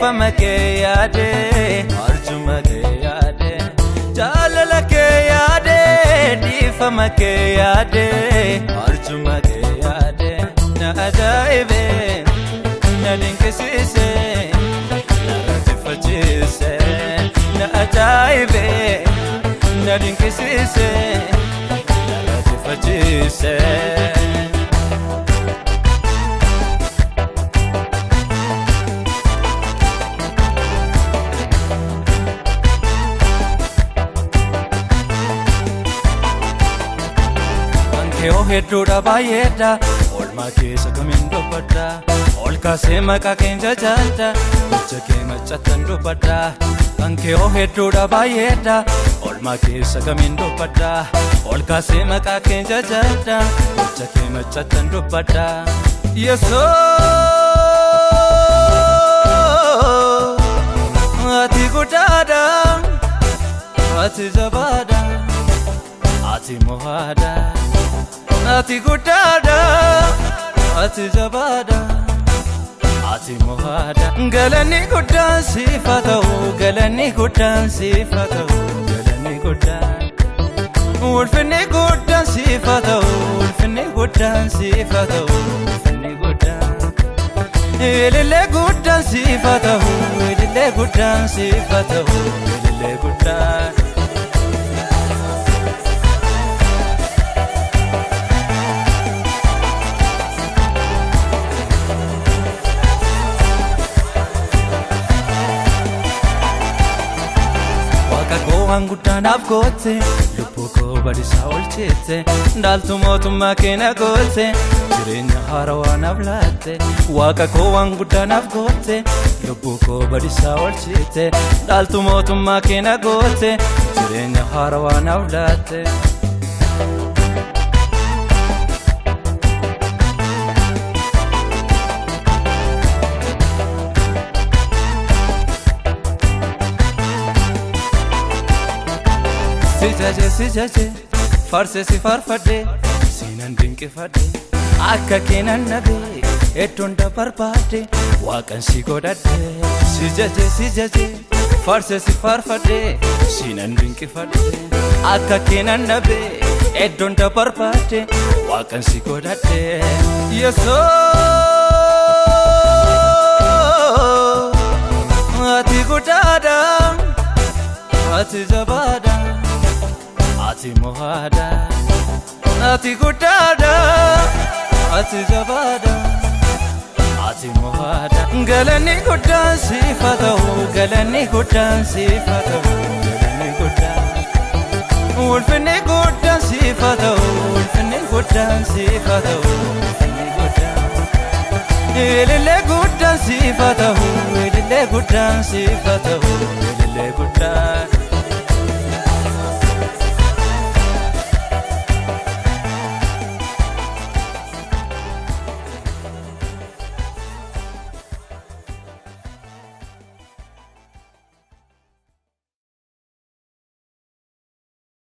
famake yaade arjumake yaade jalalake yaade di famake yaade arjumake yaade na ajaibe na dinkisise na ratifajise na ajaibe na dinkisise na ratifajise Keo hedduudha baay'eedha olmaa keessa kamiin dubbadha ol kaasee maqaa keenya jaalta gocha kee maccattan dubbadha kan keo hedduudha baay'eedha olmaa keessa kamiin dubbadha ol kaasee maqaa keenya jaalta gocha kee maccattan dubbadha Yeesoo ati guddaadha ati jabaadha ati mohaadha Ati guddaadha ati jabaadha ati mohaadha galanni guddaan siif haa ta'u galanni guddaan siif haa ta'u galanni guddaan ulfinni guddaan siif haa ta'u ulfinni guddaan siif haa ta'u ulfinni guddaan ilillee guddaan siif haa ta'u ilillee guddaan siif haa ta'u ilillee guddaan Angutanaaf goote lubbuu koo badisaa oolchite ndaaltu mootummaa keenya goote jireenya haarawaa naaf laatte waaqa koo angutanaaf goote lubbuu koo badisaa oolchite ndaaltu mootummaa keenya goote jireenya haarawaa naaf laatte Sijaje farse si farfadde sinan dinqifadde akka keenan nabe ettonda barbaade waaqan si godhadde sijaje farse si farfadde sinan dinqifadde akka keenan nabe ettonda barbaade waaqan si godhadde Yeesoo ati guddaadha ati jabaadha Ati mohaadha ati guddaadha ati jabaadha ati mohaadha galanni guddaan siif haa ta'u galanni guddaan siif haa ta'u galanni guddaan ulfinni guddaan siif haa ta'u ulfinni guddaan siif haa ta'u ulfinni guddaan ilillee guddaan siif haa ta'u ilillee guddaan siif haa ta'u ilillee guddaan